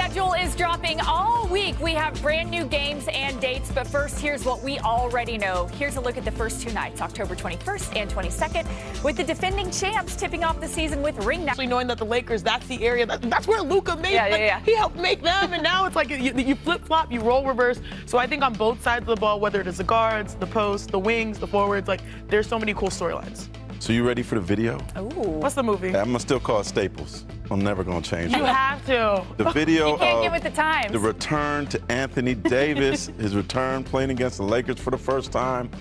schedule is dropping all week. We have brand new games and dates, but first, here's what we already know. Here's a look at the first two nights, October 21st and 22nd, with the defending champs tipping off the season with ring night. Actually, knowing that the Lakers, that's the area, that's where Luka made, he helped make them, and now it's like you flip-flop, you roll reverse. So I think on both sides of the ball, whether it is the guards, the posts, the wings, the forwards, like there's so many cool storylines. So you ready for the video? Ooh. What's the movie? I'm gonna still call it Staples. I'm never gonna change it. You have to. The video You can't of get with the times. the return to Anthony Davis, his return playing against the Lakers for the first time.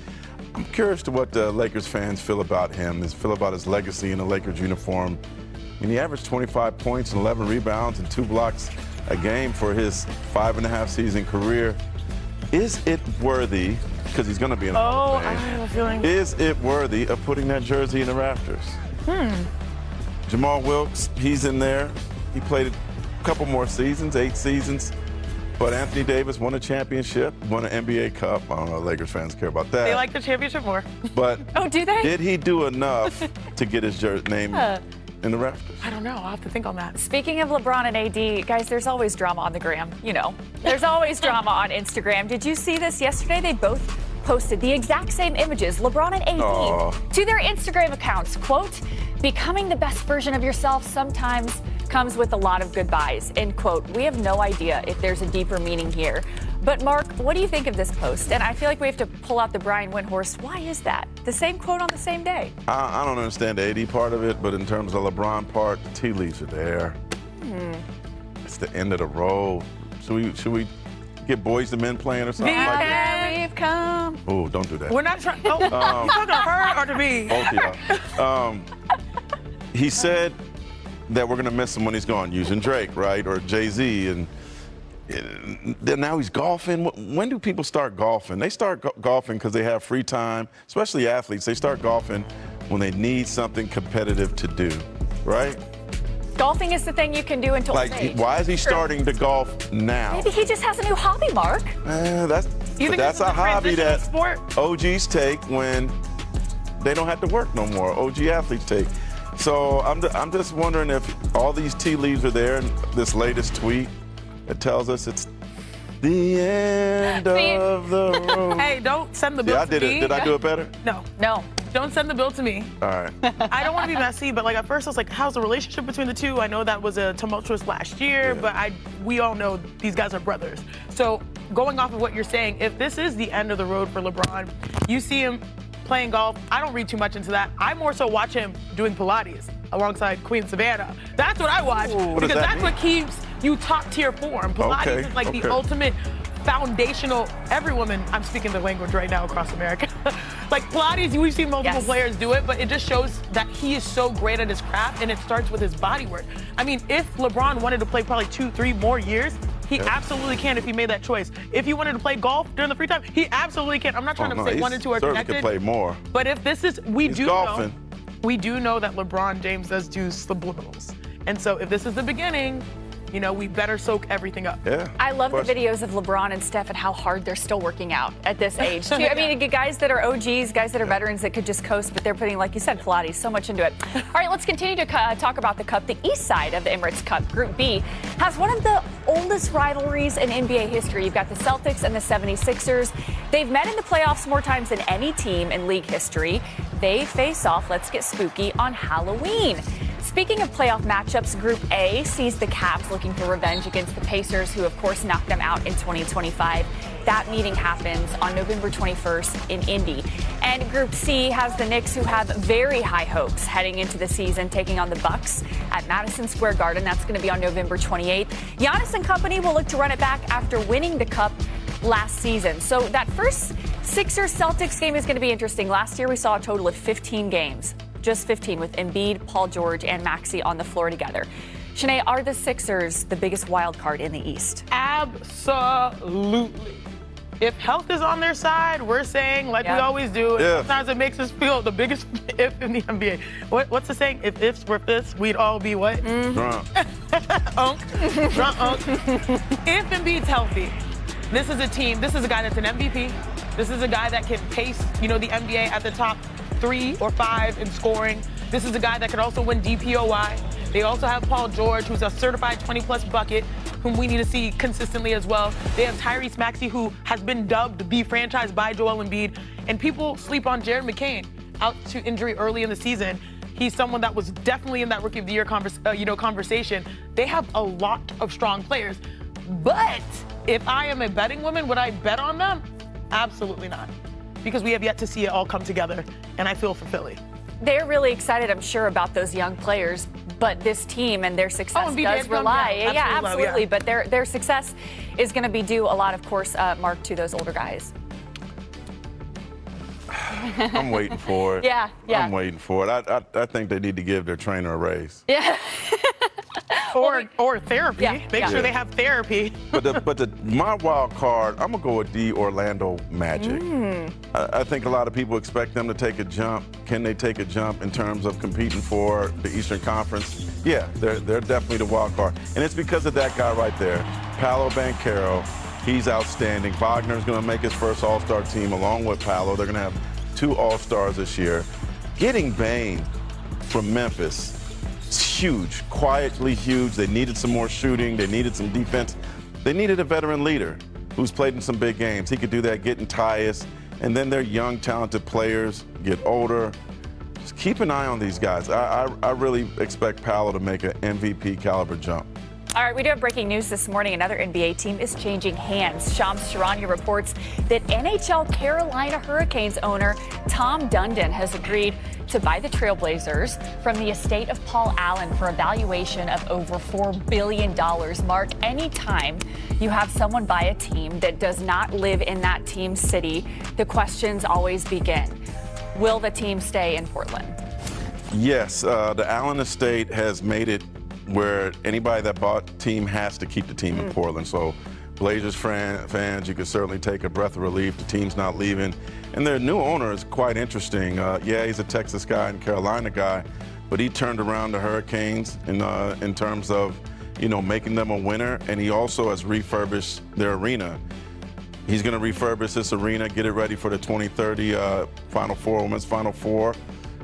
I'm curious to what the Lakers fans feel about him, feel about his legacy in the Lakers uniform. I mean, he averaged 25 points and 11 rebounds and 2 blocks a game for his 5.5 season career. Is it worthy, because he's going to be in the Hall of Fame, I have a feeling. is it worthy of putting that jersey in the rafters? Jamal Wilkes, he's in there. He played a couple more seasons, 8 seasons. But Anthony Davis won a championship, won an NBA Cup. I don't know if Lakers fans care about that. They like the championship more. But Oh, do they? did he do enough to get his name in the rafters? I don't know. I'll have to think on that. Speaking of LeBron and AD, guys, there's always drama on the gram. You know, there's always drama on Instagram. Did you see this yesterday? They both posted the exact same images, LeBron and AD, to their Instagram accounts. Quote, becoming the best version of yourself sometimes comes with a lot of goodbyes, end quote. We have no idea if there's a deeper meaning here. But Mark, what do you think of this post? And I feel like we have to pull out the Brian Windhorst. Why is that? The same quote on the same day. I don't understand the AD part of it, but in terms of the LeBron part, the tea leaves are there. It's the end of the road. Should we get Boys to Men playing or something like that? We've come. Oh, don't do that. We're not trying. Oh, you talking to her or to me? Both of y'all. He said that we're going to miss him when he's gone, using Drake, right, or Jay-Z, and then now he's golfing. When do people start golfing? They start golfing because they have free time, especially athletes. They start golfing when they need something competitive to do, right? Golfing is the thing you can do until Like, why is he starting to golf now? Maybe he just has a new hobby, Mark. That's a hobby that OGs take when they don't have to work no more. OG athletes take. So I'm just wondering if all these tea leaves are there in this latest tweet that tells us it's the end of the road. Hey, don't send the bill I to did me. it. Did I do it better? No. Don't send the bill to me. All right. I don't want to be messy, but like at first I was like, how's the relationship between the two? I know that was a tumultuous last year, but we all know these guys are brothers. So going off of what you're saying, if this is the end of the road for LeBron, you see him playing golf. I don't read too much into that. I more so watch him doing Pilates alongside Queen Savannah. That's what I watch because that's what keeps you top tier form. Pilates is like the ultimate foundational. Every woman, I'm speaking the language right now across America. Like Pilates, we've seen multiple players do it, but it just shows that he is so great at his craft, and it starts with his body work. I mean, if LeBron wanted to play probably 2-3 more years, he absolutely can if he made that choice. If he wanted to play golf during the free time, he absolutely can. I'm not trying to say 1 and 2 are connected. Could play more. But if this is, we do golfing. know that LeBron James does do subliminals. And so if this is the beginning, you know, we better soak everything up. Yeah. I love the videos of LeBron and Steph and how hard they're still working out at this age, too. I mean, guys that are OGs, guys that are veterans that could just coast, but they're putting, like you said, Pilates, so much into it. All right, let's continue to talk about the Cup. The east side of the Emirates Cup, Group B, has one of the oldest rivalries in NBA history. You've got the Celtics and the 76ers. They've met in the playoffs more times than any team in league history. They face off, let's get spooky, on Halloween. Speaking of playoff matchups, Group A sees the Cavs looking for revenge against the Pacers, who, of course, knocked them out in 2025. That meeting happens on November 21st in Indy. And Group C has the Knicks, who have very high hopes heading into the season, taking on the Bucks at Madison Square Garden. That's going to be on November 28th. Giannis and company will look to run it back after winning the Cup last season. So that first Sixers-Celtics game is going to be interesting. Last year, we saw a total of 15 games. Just 15 with Embiid, Paul George, and Maxey on the floor together. Shanae, are the Sixers the biggest wild card in the East? Absolutely. If health is on their side, we're saying, like we always do, and sometimes it makes us feel the biggest if in the NBA. What's the saying? If ifs were fifths, we'd all be what? Drunk. Drunk unk. If Embiid's healthy, this is a team, this is a guy that's an MVP. This is a guy that can pace, the NBA at the top 3 or 5 in scoring. This is a guy that could also win DPOY. They also have Paul George, who's a certified 20-plus bucket. whom we need to see consistently as well. They have Tyrese Maxey, who has been dubbed the franchise by Joel Embiid. And people sleep on Jared McCain, out to injury early in the season. He's someone that was definitely in that Rookie of the Year conversation. They have a lot of strong players. But if I am a betting woman, would I bet on them? Absolutely not. Because we have yet to see it all come together, and I feel for Philly. They're really excited, I'm sure, about those young players, but this team and their success does rely. Absolutely. But their success is going to be due a lot, of course, Mark, to those older guys. I'm waiting for it. Yeah. I'm waiting for it. I think they need to give their trainer a raise. Yeah. Or therapy. Yeah, Make sure they have therapy. But my wild card, I'm gonna go with the Orlando Magic. I think a lot of people expect them to take a jump. Can they take a jump in terms of competing for the Eastern Conference? Yeah, they're definitely the wild card, and it's because of that guy right there, Paolo Banchero. He's outstanding. Wagner's gonna make his first All-Star team along with Paolo. They're gonna have 2 All-Stars this year. Getting Bane from Memphis. It's huge, quietly huge. They needed some more shooting. They needed some defense. They needed a veteran leader who's played in some big games. He could do that, getting Tyus, and then their young, talented players get older. Just keep an eye on these guys. I really expect Paolo to make an MVP caliber jump. All right, we do have breaking news this morning. Another NBA team is changing hands. Shams Charania reports that NHL Carolina Hurricanes owner Tom Dundon has agreed to buy the Trailblazers from the estate of Paul Allen for a valuation of over $4 billion. Mark, anytime you have someone buy a team that does not live in that team's city, the questions always begin. Will the team stay in Portland? Yes, the Allen estate has made it where anybody that bought team has to keep the team in Portland. So Blazers fans, you could certainly take a breath of relief. The team's not leaving. And their new owner is quite interesting. Yeah, he's a Texas guy and Carolina guy, but he turned around the Hurricanes in terms of, making them a winner. And he also has refurbished their arena. He's going to refurbish this arena, get it ready for the 2030 Final Four, Women's Final Four.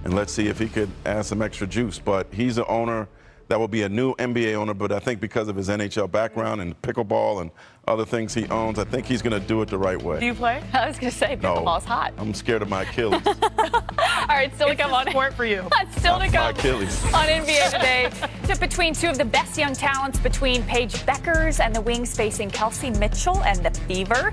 And let's see if he could add some extra juice. But he's an owner that will be a new NBA owner, but I think because of his NHL background and pickleball and other things he owns, I think he's going to do it the right way. Do you play? I was going to say, pickleball's hot. I'm scared of my Achilles. All right, still to come on. Sport for you. Still to come my Achilles. on NBA Today. Between 2 of the best young talents, between Paige Beckers and the Wings facing Kelsey Mitchell and the Fever.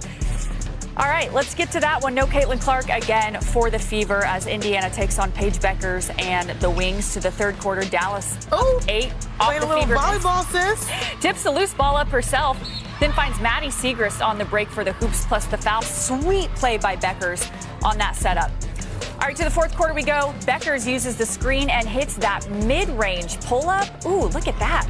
All right, let's get to that one. No Caitlin Clark again for the Fever as Indiana takes on Paige Beckers and the Wings to the third quarter. Dallas 8 off Playing the a little Fever. volleyball, sis. Tips the loose ball up herself, then finds Maddie Siegrist on the break for the hoops plus the foul. Sweet play by Beckers on that setup. All right, to the fourth quarter we go. Beckers uses the screen and hits that mid-range pull-up. Ooh, look at that.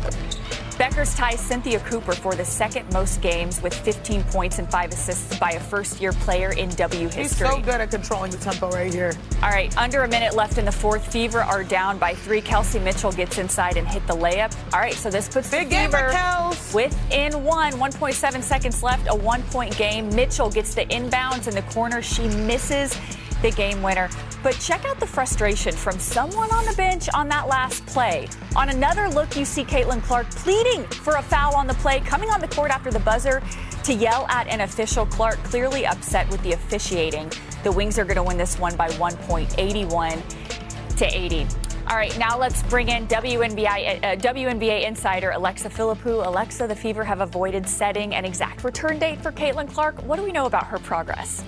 Beckers ties Cynthia Cooper for the second most games with 15 points and 5 assists by a first-year player in W history. He's so good at controlling the tempo right here. All right, under a minute left in the fourth. Fever are down by 3. Kelsey Mitchell gets inside and hit the layup. All right, so this puts Big the game Fever for Kels. within 1.7 seconds left, a 1-point game. Mitchell gets the inbounds in the corner. She misses the game winner. But check out the frustration from someone on the bench on that last play. On another look, you see Caitlin Clark pleading for a foul on the play, coming on the court after the buzzer to yell at an official. Clark clearly upset with the officiating. The Wings are going to win this one by 1 point, 81-80. All right, now let's bring in WNBA insider Alexa Philippou. Alexa, the Fever have avoided setting an exact return date for Caitlin Clark. What do we know about her progress?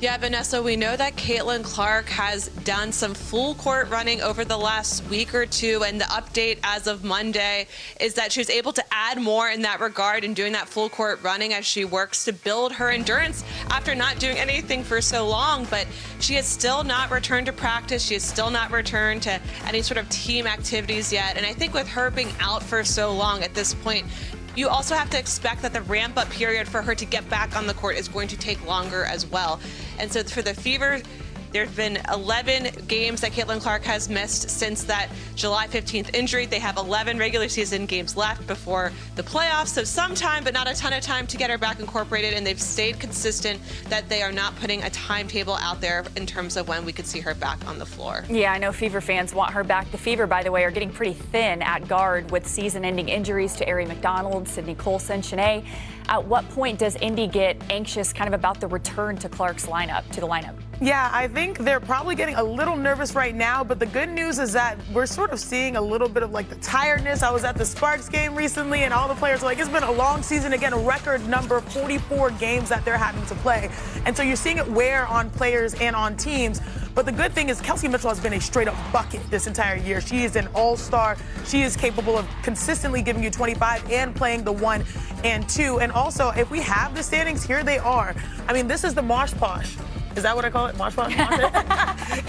Yeah, Vanessa, we know that Caitlin Clark has done some full court running over the last week or two, and the update as of Monday is that she was able to add more in that regard and doing that full court running as she works to build her endurance after not doing anything for so long. But she has still not returned to practice. She has still not returned to any sort of team activities yet. And I think with her being out for so long at this point, you also have to expect that the ramp-up period for her to get back on the court is going to take longer as well. And so for the Fever, There have been 11 games that Caitlin Clark has missed since that July 15th injury. They have 11 regular season games left before the playoffs, so some time, but not a ton of time to get her back incorporated, and they've stayed consistent that they are not putting a timetable out there in terms of when we could see her back on the floor. Yeah, I know Fever fans want her back. The Fever, by the way, are getting pretty thin at guard with season-ending injuries to Ari McDonald, Sydney Colson, Shanae. At what point does Indy get anxious kind of about the return to Clark's lineup, to the lineup? Yeah, I think they're probably getting a little nervous right now, but the good news is that we're sort of seeing a little bit of like the tiredness. I was at the Sparks game recently, and all the players were like, it's been a long season. Again, a record number, 44 games that they're having to play. And so you're seeing it wear on players and on teams. But the good thing is Kelsey Mitchell has been a straight-up bucket this entire year. She is an all-star. She is capable of consistently giving you 25 and playing the 1 and 2. And also, if we have the standings, here they are. I mean, this is the Mosh Posh. Is that what I call it? Mosh Posh?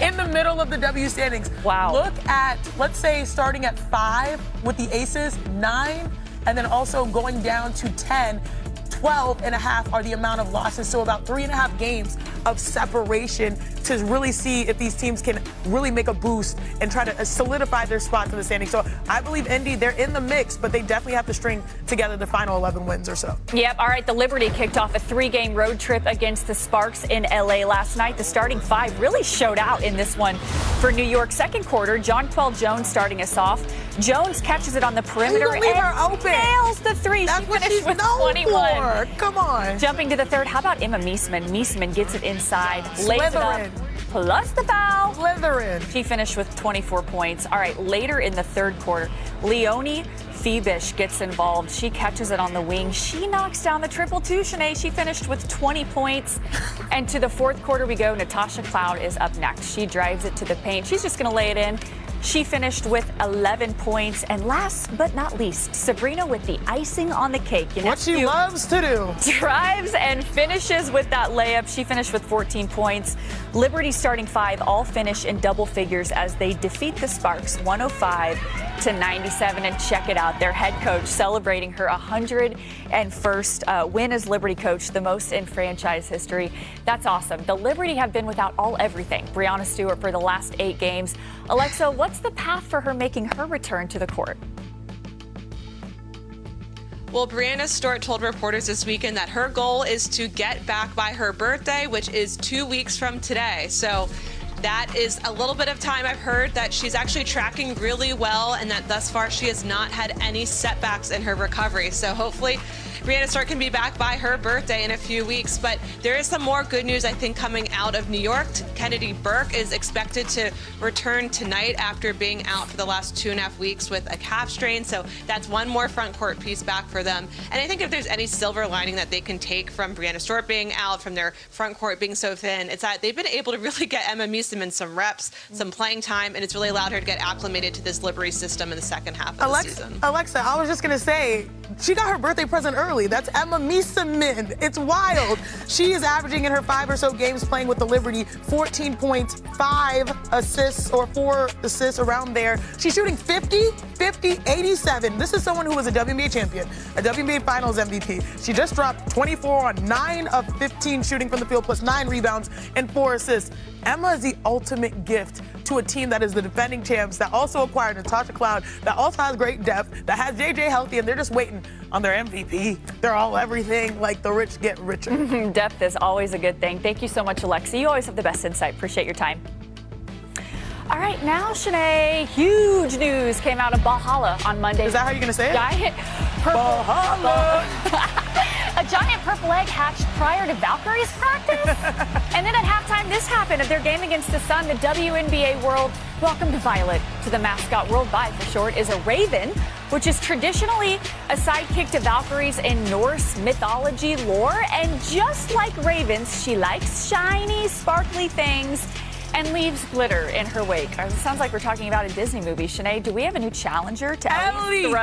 In the middle of the W standings. Wow. Look at, let's say, starting at 5 with the Aces, 9, and then also going down to 10. 12.5 are the amount of losses, so about 3.5 games of separation to really see if these teams can really make a boost and try to solidify their spots in the standings. So I believe Indy, they're in the mix, but they definitely have to string together the final 11 wins or so. Yep. All right. The Liberty kicked off a 3-game road trip against the Sparks in LA last night. The starting 5 really showed out in this one for New York. Second quarter, Jonquel Jones starting us off. Jones catches it on the perimeter and leave her open. nails the 3. That's she what finished she's with known 21. for. Come on. Jumping to the third, how about Emma Meesman? Meesman gets it inside, lays it up, plus the foul. Slytherin. She finished with 24 points. All right, later in the third quarter, Leonie Febish gets involved. She catches it on the wing. She knocks down the triple too, Shanae. She finished with 20 points. And to the fourth quarter we go. Natasha Cloud is up next. She drives it to the paint. She's just going to lay it in. She finished with 11 points. And last but not least, Sabrina with the icing on the cake. What she loves to do. Drives and finishes with that layup. She finished with 14 points. Liberty starting 5 all finish in double figures as they defeat the Sparks 105-97. And check it out, their head coach celebrating her 101st win as Liberty coach, the most in franchise history. That's awesome. The Liberty have been without everything. Breanna Stewart for the last 8 games. Alexa, what's the path for her making her return to the court? Well, Breanna Stewart told reporters this weekend that her goal is to get back by her birthday, which is 2 weeks from today. So that is a little bit of time. I've heard that she's actually tracking really well and that thus far she has not had any setbacks in her recovery. So hopefully Breanna Stewart can be back by her birthday in a few weeks. But there is some more good news, I think, coming out of New York. Kennedy Burke is expected to return tonight after being out for the last 2.5 weeks with a calf strain. So that's one more front court piece back for them. And I think if there's any silver lining that they can take from Breanna Stewart being out, from their front court being so thin, it's that they've been able to really get Emma Meesman some reps, some playing time, and it's really allowed her to get acclimated to this Liberty system in the second half of the season. Alexa, I was just going to say, she got her birthday present early. That's Emma Meesman. It's wild. She is averaging in her 5 or so games playing with the Liberty 14 points, 5 assists or 4 assists around there. She's shooting 50, 87. This is someone who was a WNBA champion, a WNBA Finals MVP. She just dropped 24 on 9 of 15 shooting from the field, plus 9 rebounds and 4 assists. Emma is the ultimate gift to a team that is the defending champs, that also acquired Natasha Cloud, that also has great depth, that has JJ healthy, and they're just waiting on their MVP. They're all everything, like the rich get richer. Depth is always a good thing. Thank you so much, Alexa. You always have the best insight. Appreciate your time. All right, now, Shanae, huge news came out of Valhalla on Monday. Is that how you're going to say it? Giant purple. Valhalla. A giant purple egg hatched prior to Valkyrie's practice. And then at halftime, this happened at their game against the Sun. The WNBA World welcomed Violet to the mascot. Worldwide, for short, is a raven, which is traditionally a sidekick to Valkyries in Norse mythology lore. And just like ravens, she likes shiny, sparkly things and leaves glitter in her wake. It sounds like we're talking about a Disney movie. Shanae, do we have a new challenger to Ellie's throne?